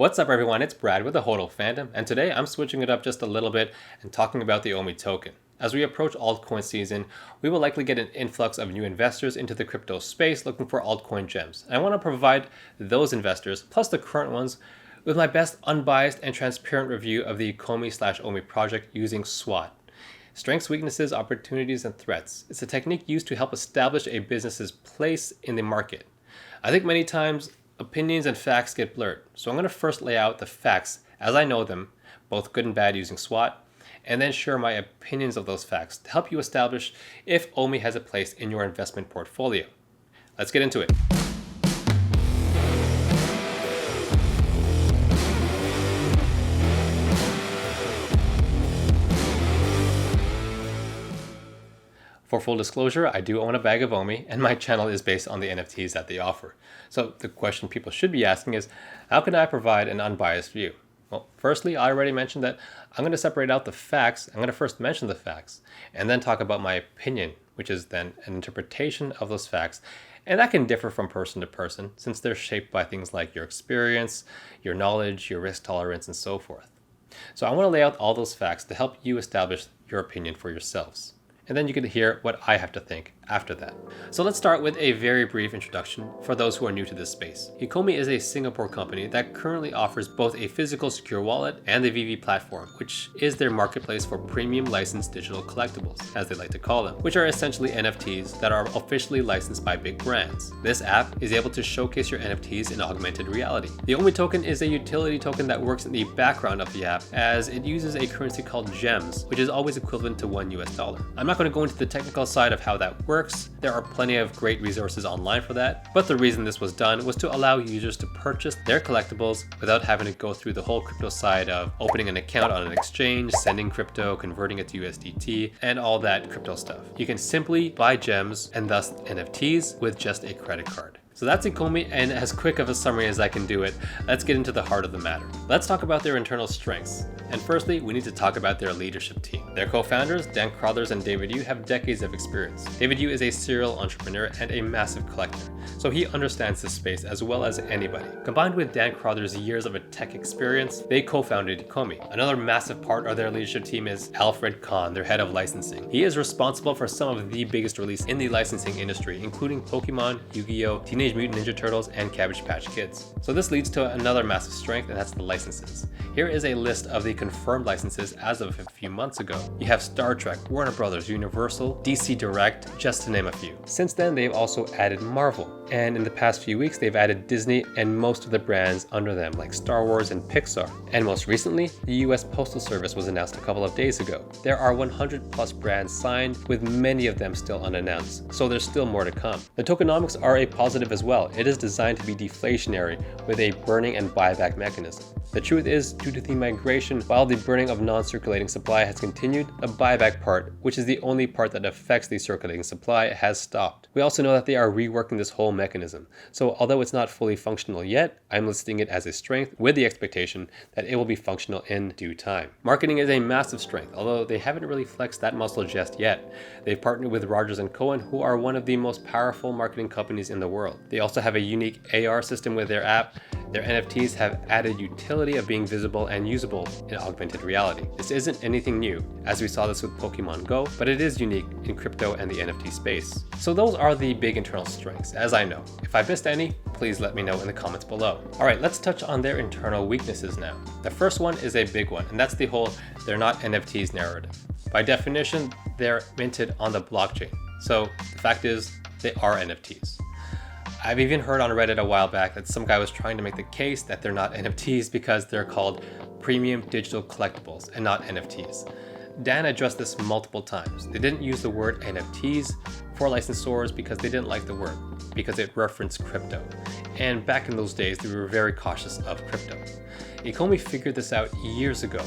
What's up everyone, it's Brad with the HODL Fandom, and today I'm switching it up just a little bit and talking about the OMI token. As we approach altcoin season, we will likely get an influx of new investors into the crypto space looking for altcoin gems. And I want to provide those investors, plus the current ones, with my best unbiased and transparent review of the ecomi/OMI project using SWOT. Strengths, weaknesses, opportunities, and threats. It's a technique used to help establish a business's place in the market. I think many times opinions and facts get blurred. So I'm going to first lay out the facts as I know them, both good and bad using SWOT, and then share my opinions of those facts to help you establish if OMI has a place in your investment portfolio. Let's get into it. For full disclosure, I do own a bag of OMI, and my channel is based on the NFTs that they offer. So the question people should be asking is, how can I provide an unbiased view? Well, firstly, I already mentioned that I'm going to separate out the facts. I'm going to first mention the facts, and then talk about my opinion, which is then an interpretation of those facts. And that can differ from person to person, since they're shaped by things like your experience, your knowledge, your risk tolerance, and so forth. So I want to lay out all those facts to help you establish your opinion for yourselves. And then you can hear what I have to think after that. So let's start with a very brief introduction for those who are new to this space. ecomi is a Singapore company that currently offers both a physical secure wallet and the Veve platform, which is their marketplace for premium licensed digital collectibles, as they like to call them, which are essentially NFTs that are officially licensed by big brands. This app is able to showcase your NFTs in augmented reality. The OMI token is a utility token that works in the background of the app, as it uses a currency called gems, which is always equivalent to $1. I'm not going to go into the technical side of how that works. There are plenty of great resources online for that, but the reason this was done was to allow users to purchase their collectibles without having to go through the whole crypto side of opening an account on an exchange, sending crypto, converting it to USDT, and all that crypto stuff. You can simply buy gems and thus NFTs with just a credit card. So that's ecomi, and as quick of a summary as I can do it, let's get into the heart of the matter. Let's talk about their internal strengths. And firstly, we need to talk about their leadership team. Their co-founders, Dan Crothers and David Yu, have decades of experience. David Yu is a serial entrepreneur and a massive collector, so he understands this space as well as anybody. Combined with Dan Crothers' years of a tech experience, they co-founded ecomi. Another massive part of their leadership team is Alfred Kahn, their head of licensing. He is responsible for some of the biggest releases in the licensing industry, including Pokemon, Yu-Gi-Oh!, Teenage Mutant Ninja Turtles, and Cabbage Patch Kids. So this leads to another massive strength, and that's the licenses. Here is a list of the confirmed licenses as of a few months ago. You have Star Trek, Warner Brothers, Universal, DC Direct, just to name a few. Since then, they've also added Marvel, and in the past few weeks, they've added Disney and most of the brands under them, like Star Wars and Pixar. And most recently, the US Postal Service was announced a couple of days ago. There are 100 plus brands signed, with many of them still unannounced, so there's still more to come. The tokenomics are a positive as well. It is designed to be deflationary with a burning and buyback mechanism. The truth is, due to the migration, while the burning of non-circulating supply has continued, the buyback part, which is the only part that affects the circulating supply, has stopped. We also know that they are reworking this whole mechanism. So although it's not fully functional yet, I'm listing it as a strength with the expectation that it will be functional in due time. Marketing is a massive strength, although they haven't really flexed that muscle just yet. They've partnered with Rogers & Cohen, who are one of the most powerful marketing companies in the world. They also have a unique AR system with their app. Their NFTs have added utility of being visible and usable in augmented reality. This isn't anything new, as we saw this with Pokemon Go, but it is unique in crypto and the NFT space. So those are the big internal strengths, as I know. If I missed any, please let me know in the comments below. Alright, let's touch on their internal weaknesses now. The first one is a big one, and that's the whole "they're not NFTs" narrative. By definition, they're minted on the blockchain. So the fact is, they are NFTs. I've even heard on Reddit a while back that some guy was trying to make the case that they're not NFTs because they're called premium digital collectibles and not NFTs. Dan addressed this multiple times. They didn't use the word NFTs for licensors because they didn't like the word, because it referenced crypto. And back in those days, they were very cautious of crypto. ecomi figured this out years ago.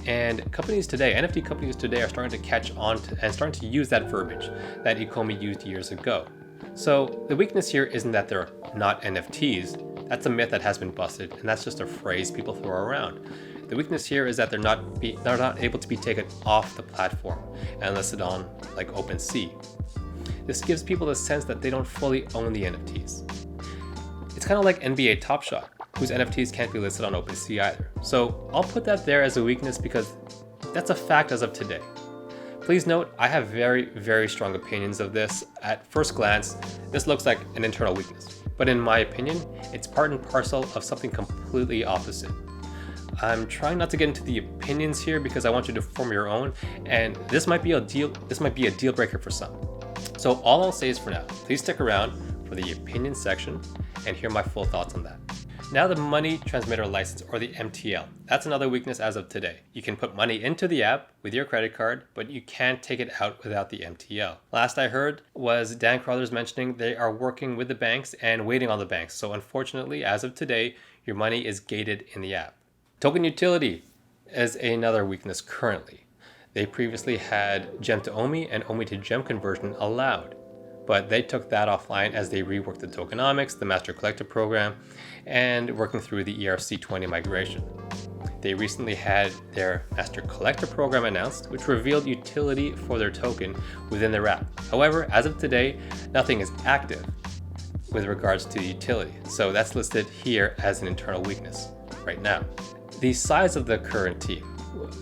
And companies today, NFT companies today, are starting to catch on and starting to use that verbiage that ecomi used years ago. So the weakness here isn't that they're not NFTs. That's a myth that has been busted, and that's just a phrase people throw around. The weakness here is that they're not able to be taken off the platform and listed on like OpenSea. This gives people the sense that they don't fully own the NFTs. It's kind of like NBA Top Shot. whose NFTs can't be listed on OpenSea either. So I'll put that there as a weakness because that's a fact as of today. Please note, I have very, very strong opinions of this. At first glance, this looks like an internal weakness, but in my opinion, it's part and parcel of something completely opposite. I'm trying not to get into the opinions here because I want you to form your own, and this might be a deal breaker for some. So all I'll say is for now, please stick around for the opinion section and hear my full thoughts on that. Now the money transmitter license, or the MTL. That's another weakness as of today. You can put money into the app with your credit card, but you can't take it out without the MTL. Last I heard was Dan Carruthers mentioning they are working with the banks and waiting on the banks. So unfortunately, as of today, your money is gated in the app. Token utility is another weakness currently. They previously had gem to OMI and OMI to gem conversion allowed, but they took that offline as they reworked the tokenomics, the master collector program, and working through the ERC20 migration. They recently had their master collector program announced, which revealed utility for their token within their app. However, as of today, nothing is active with regards to utility, so that's listed here as an internal weakness right now. The size of the current team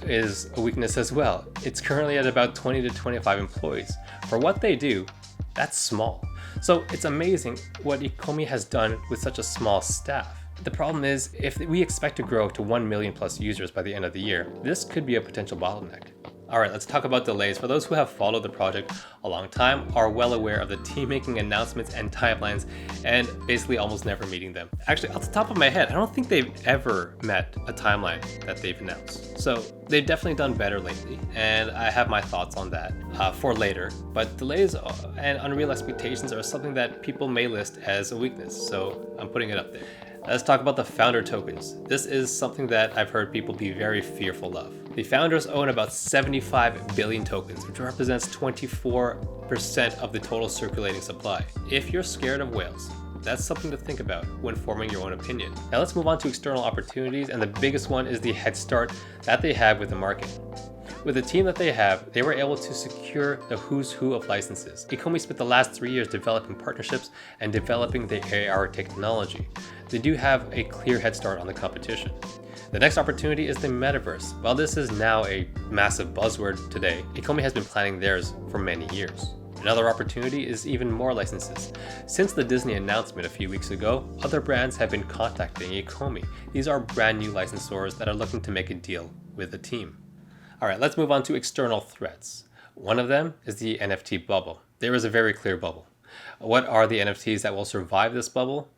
is a weakness as well. It's currently at about 20 to 25 employees. For what they do, that's small. So it's amazing what ecomi has done with such a small staff. The problem is, if we expect to grow to 1 million plus users by the end of the year, this could be a potential bottleneck. Alright, let's talk about delays. For those who have followed the project a long time, are well aware of the team making announcements and timelines and basically almost never meeting them. Actually, off the top of my head, I don't think they've ever met a timeline that they've announced. So they've definitely done better lately, and I have my thoughts on that for later. But delays and unreal expectations are something that people may list as a weakness, so I'm putting it up there. Let's talk about the founder tokens. This is something that I've heard people be very fearful of. The founders own about 75 billion tokens, which represents 24% of the total circulating supply. If you're scared of whales, that's something to think about when forming your own opinion. Now let's move on to external opportunities, and the biggest one is the head start that they have with the market. With the team that they have, they were able to secure the who's who of licenses. ecomi spent the last 3 years developing partnerships and developing the AR technology. They do have a clear head start on the competition. The next opportunity is the metaverse. While this is now a massive buzzword today, ecomi has been planning theirs for many years. Another opportunity is even more licenses. Since the Disney announcement a few weeks ago, other brands have been contacting ecomi. These are brand new licensors that are looking to make a deal with the team. Alright, let's move on to external threats. One of them is the NFT bubble. There is a very clear bubble. What are the NFTs that will survive this bubble?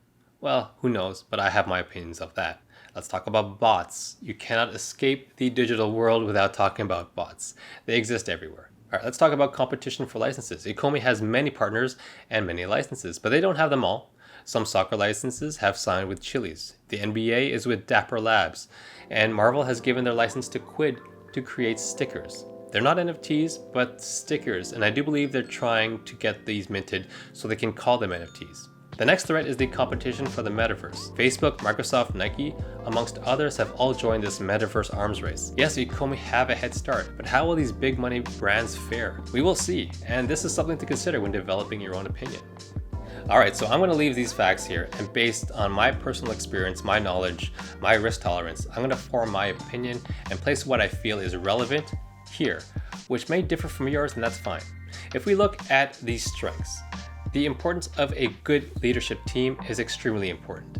Well, who knows, but I have my opinions of that. Let's talk about bots. You cannot escape the digital world without talking about bots. They exist everywhere. Alright, let's talk about competition for licenses. ecomi has many partners and many licenses, but they don't have them all. Some soccer licenses have signed with Chili's. The NBA is with Dapper Labs, and Marvel has given their license to Quid to create stickers. They're not NFTs, but stickers, and I do believe they're trying to get these minted so they can call them NFTs. The next threat is the competition for the metaverse. Facebook, Microsoft, Nike, amongst others, have all joined this metaverse arms race. Yes, ecomi have a head start, but how will these big money brands fare? We will see, and this is something to consider when developing your own opinion. Alright, so I'm going to leave these facts here, and based on my personal experience, my knowledge, my risk tolerance, I'm going to form my opinion and place what I feel is relevant here, which may differ from yours, and that's fine. If we look at these strengths, the importance of a good leadership team is extremely important,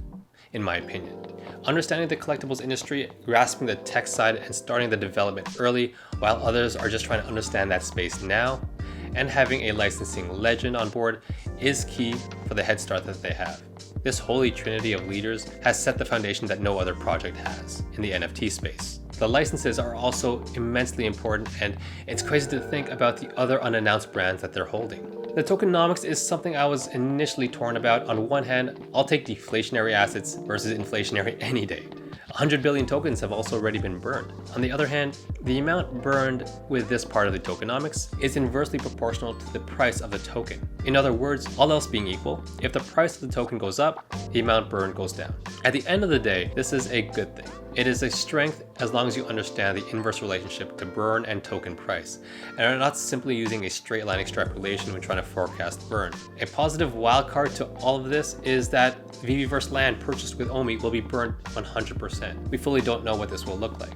in my opinion. Understanding the collectibles industry, grasping the tech side, and starting the development early, while others are just trying to understand that space now, and having a licensing legend on board is key for the head start that they have. This holy trinity of leaders has set the foundation that no other project has in the NFT space. The licenses are also immensely important, and it's crazy to think about the other unannounced brands that they're holding. The tokenomics is something I was initially torn about. On one hand, I'll take deflationary assets versus inflationary any day. 100 billion tokens have also already been burned. On the other hand, the amount burned with this part of the tokenomics is inversely proportional to the price of the token. In other words, all else being equal, if the price of the token goes up, the amount burned goes down. At the end of the day, this is a good thing. It is a strength as long as you understand the inverse relationship to burn and token price, and are not simply using a straight line extrapolation when trying to forecast burn. A positive wildcard to all of this is that Veve versus land purchased with OMI will be burned 100%. We fully don't know what this will look like.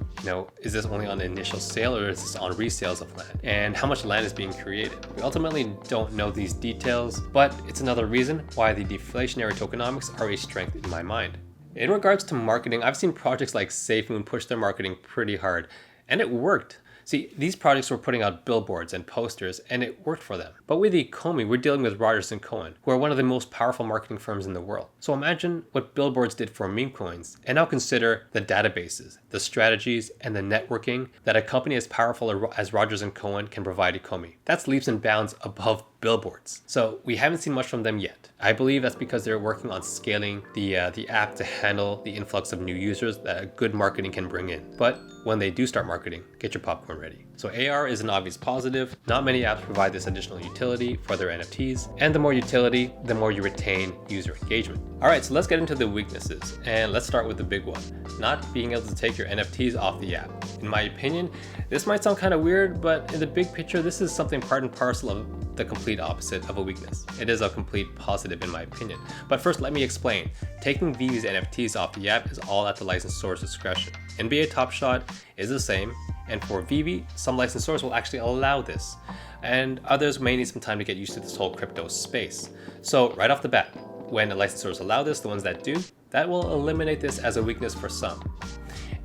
Is this only on the initial sale or is this on resales of land? And how much land is being created? We ultimately don't know these details, but it's another reason why the deflationary tokenomics are a strength in my mind. In regards to marketing, I've seen projects like SafeMoon push their marketing pretty hard, and it worked. See, these projects were putting out billboards and posters, and it worked for them. But with ecomi, we're dealing with Rogers & Cohen, who are one of the most powerful marketing firms in the world. So imagine what billboards did for meme coins, and now consider the databases, the strategies, and the networking that a company as powerful as Rogers & Cohen can provide ecomi. That's leaps and bounds above billboards. So we haven't seen much from them yet. I believe that's because they're working on scaling the app to handle the influx of new users that good marketing can bring in. But when they do start marketing, get your popcorn ready. So AR is an obvious positive. Not many apps provide this additional utility for their NFTs, and the more utility, the more you retain user engagement. All right, so let's get into the weaknesses, and let's start with the big one, not being able to take your NFTs off the app. In my opinion, this might sound kind of weird, but in the big picture, this is something part and parcel of the complete opposite of a weakness. It is a complete positive in my opinion. But first, let me explain. Taking Veve's NFTs off the app is all at the licensor's discretion. NBA Top Shot is the same, and for Veve, some licensors will actually allow this, and others may need some time to get used to this whole crypto space. So right off the bat, when the licensors allow this, the ones that do, that will eliminate this as a weakness for some.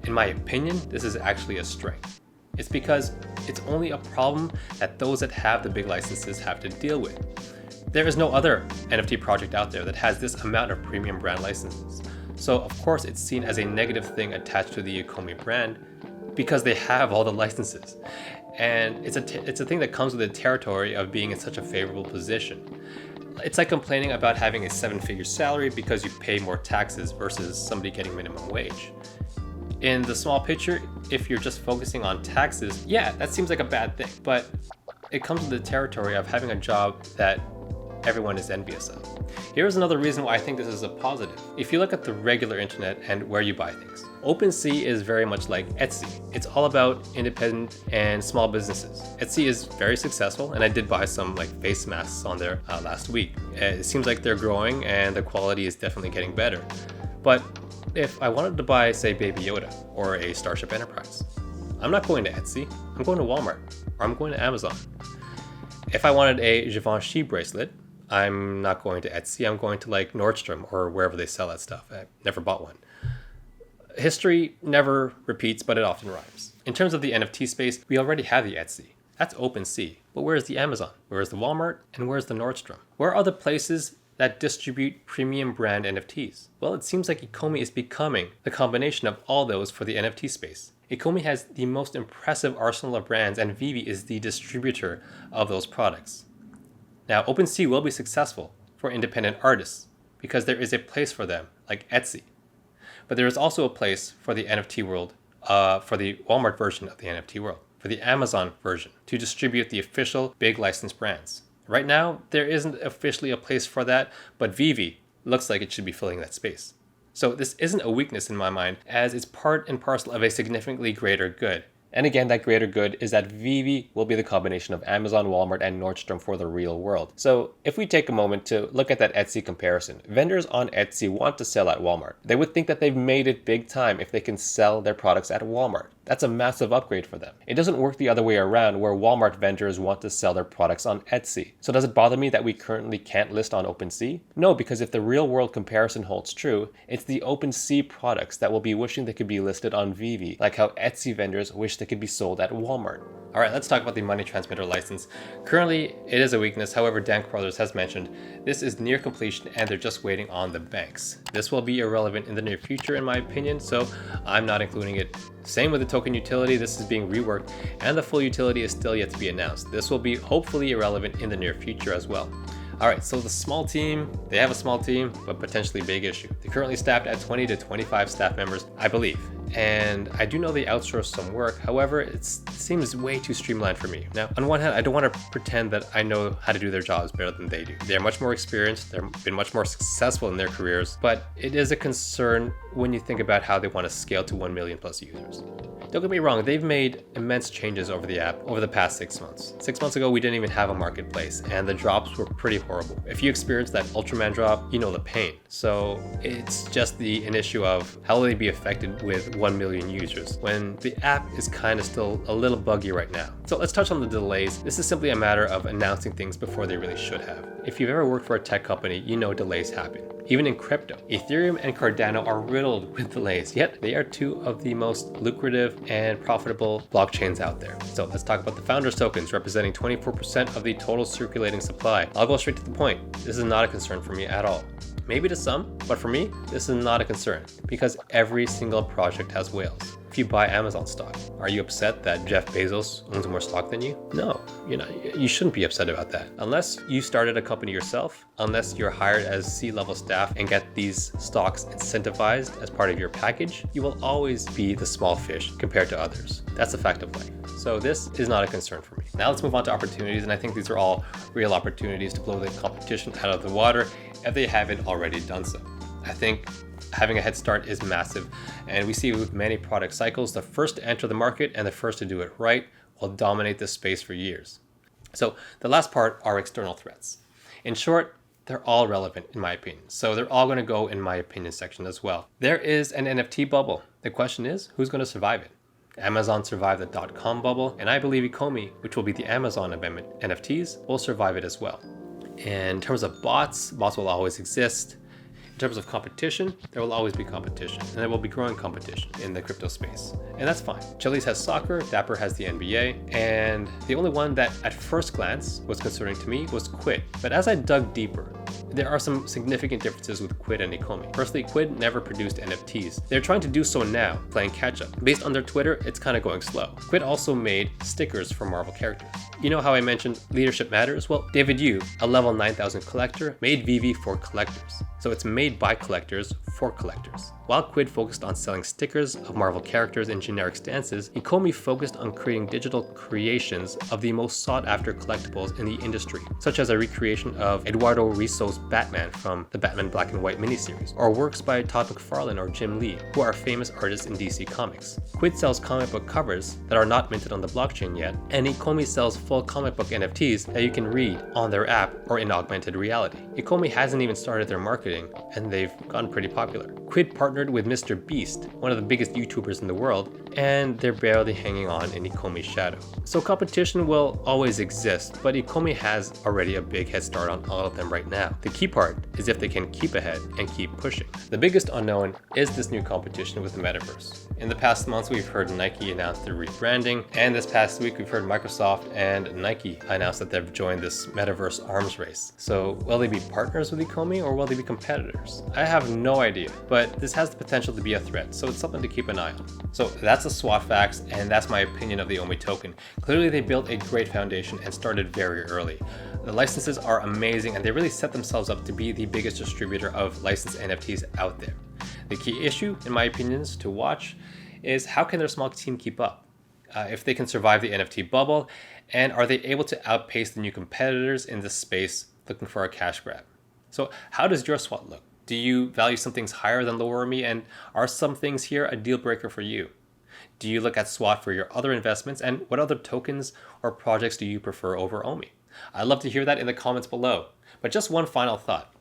In my opinion, this is actually a strength. It's because it's only a problem that those that have the big licenses have to deal with. There is no other NFT project out there that has this amount of premium brand licenses. So of course it's seen as a negative thing attached to the ecomi brand because they have all the licenses. And it's a thing that comes with the territory of being in such a favorable position. It's like complaining about having a 7-figure salary because you pay more taxes versus somebody getting minimum wage. In the small picture, if you're just focusing on taxes, yeah, that seems like a bad thing, but it comes with the territory of having a job that everyone is envious of. Here's another reason why I think this is a positive. If you look at the regular internet and where you buy things, OpenSea is very much like Etsy. It's all about independent and small businesses. Etsy is very successful, and I did buy some face masks on there last week. It seems like they're growing and the quality is definitely getting better. But if I wanted to buy, say, Baby Yoda or a Starship Enterprise, I'm not going to Etsy, I'm going to Walmart, or I'm going to Amazon. If I wanted a Givenchy bracelet, I'm not going to Etsy, I'm going to Nordstrom or wherever they sell that stuff. I've never bought one. History never repeats, but it often rhymes. In terms of the NFT space, we already have the Etsy. That's OpenSea. But where's the Amazon? Where's the Walmart? And where's the Nordstrom? Where are the places that distribute premium brand NFTs? Well, it seems like ecomi is becoming the combination of all those for the NFT space. Ecomi has the most impressive arsenal of brands, and Veve is the distributor of those products. Now, OpenSea will be successful for independent artists because there is a place for them, like Etsy. But there is also a place for the NFT world, for the Walmart version of the NFT world, for the Amazon version, to distribute the official big licensed brands. Right now, there isn't officially a place for that, but Veve looks like it should be filling that space. So this isn't a weakness in my mind, as it's part and parcel of a significantly greater good. And again, that greater good is that Veve will be the combination of Amazon, Walmart, and Nordstrom for the real world. So if we take a moment to look at that Etsy comparison, vendors on Etsy want to sell at Walmart. They would think that they've made it big time if they can sell their products at Walmart. That's a massive upgrade for them. It doesn't work the other way around where Walmart vendors want to sell their products on Etsy. So does it bother me that we currently can't list on OpenSea? No, because if the real world comparison holds true, it's the OpenSea products that will be wishing they could be listed on Veve, like how Etsy vendors wish they could be sold at Walmart. All right, let's talk about the money transmitter license. Currently, it is a weakness. However, Dan Carruthers has mentioned this is near completion and they're just waiting on the banks. This will be irrelevant in the near future, in my opinion, so I'm not including it. Same with the token utility, this is being reworked and the full utility is still yet to be announced. This will be hopefully irrelevant in the near future as well. All right, so the small team, they have a small team, but potentially big issue. They're currently staffed at 20 to 25 staff members, I believe. And I do know they outsource some work. However, it seems way too streamlined for me. Now, on one hand, I don't want to pretend that I know how to do their jobs better than they do. They're much more experienced. They've been much more successful in their careers, but it is a concern when you think about how they want to scale to 1 million plus users. Don't get me wrong, they've made immense changes over the app over the past 6 months. 6 months ago, we didn't even have a marketplace, and the drops were pretty horrible. If you experienced that Ultraman drop, you know the pain. So it's just an issue of how will they be affected with 1 million users when the app is kind of still a little buggy right now. So let's touch on the delays. This is simply a matter of announcing things before they really should have. If you've ever worked for a tech company, you know delays happen. Even in crypto, Ethereum and Cardano are riddled with delays, yet they are two of the most lucrative and profitable blockchains out there. So let's talk about the founders tokens, representing 24% of the total circulating supply. I'll go straight to the point. This is not a concern for me at all. Maybe to some, but for me, this is not a concern because every single project has whales. If you buy Amazon stock, are you upset that Jeff Bezos owns more stock than you? No, you shouldn't be upset about that. Unless you started a company yourself, unless you're hired as C-level staff and get these stocks incentivized as part of your package, you will always be the small fish compared to others. That's a fact of life. So this is not a concern for me. Now let's move on to opportunities, and I think these are all real opportunities to blow the competition out of the water if they haven't already done so. I think having a head start is massive, and we see with many product cycles, the first to enter the market and the first to do it right will dominate this space for years. So the last part are external threats. In short, they're all relevant in my opinion. So they're all going to go in my opinion section as well. There is an NFT bubble. The question is, who's going to survive it? Amazon survived the .com bubble, and I believe ecomi, which will be the Amazon of NFTs, will survive it as well. In terms of bots will always exist. In terms of competition, there will always be competition, and there will be growing competition in the crypto space. And that's fine. Chili's has soccer, Dapper has the NBA, and the only one that at first glance was concerning to me was Quid. But as I dug deeper, there are some significant differences with Quid and ecomi. Firstly, Quid never produced NFTs. They're trying to do so now, playing catch up. Based on their Twitter, it's kind of going slow. Quid also made stickers for Marvel characters. You know how I mentioned leadership matters? Well, David Yu, a level 9000 collector, made Veve for collectors. So it's made by collectors for collectors. While Quid focused on selling stickers of Marvel characters in generic stances, ecomi focused on creating digital creations of the most sought after collectibles in the industry, such as a recreation of Eduardo Risso's Batman from the Batman Black and White miniseries, or works by Todd McFarlane or Jim Lee, who are famous artists in DC Comics. Quid sells comic book covers that are not minted on the blockchain yet, and ecomi sells full comic book NFTs that you can read on their app or in augmented reality. Ecomi hasn't even started their marketing, and they've gotten pretty popular. Quid partnered with Mr. Beast, one of the biggest YouTubers in the world, and they're barely hanging on in ecomi's shadow. So competition will always exist, but ecomi has already a big head start on all of them right now. The key part is if they can keep ahead and keep pushing. The biggest unknown is this new competition with the metaverse. In the past months, we've heard Nike announce their rebranding, and this past week we've heard Microsoft and Nike announce that they've joined this metaverse arms race. So will they be partners with ecomi or will they be competitors? I have no idea, but this has the potential to be a threat, so it's something to keep an eye on. So that's the SWOT facts, and that's my opinion of the OMI token. Clearly they built a great foundation and started very early. The licenses are amazing, and they really set themselves up to be the biggest distributor of licensed NFTs out there. The key issue, in my opinions, to watch is how can their small team keep up? If they can survive the NFT bubble, and are they able to outpace the new competitors in this space looking for a cash grab? So how does your SWOT look? Do you value some things higher than lower OMI, and are some things here a deal breaker for you? Do you look at SWOT for your other investments, and what other tokens or projects do you prefer over OMI? I'd love to hear that in the comments below. But just one final thought.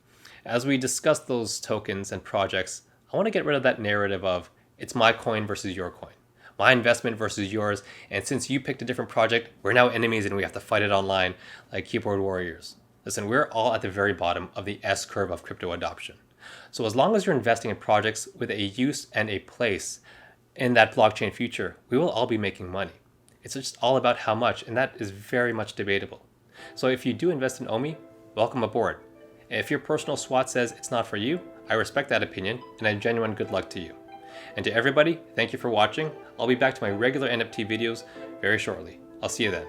As we discuss those tokens and projects, I want to get rid of that narrative of it's my coin versus your coin, my investment versus yours, and since you picked a different project, we're now enemies and we have to fight it online like keyboard warriors. Listen, we're all at the very bottom of the S-curve of crypto adoption. So as long as you're investing in projects with a use and a place in that blockchain future, we will all be making money. It's just all about how much, and that is very much debatable. So if you do invest in OMI, welcome aboard. If your personal SWOT says it's not for you, I respect that opinion, and a genuine good luck to you. And to everybody, thank you for watching. I'll be back to my regular NFT videos very shortly. I'll see you then.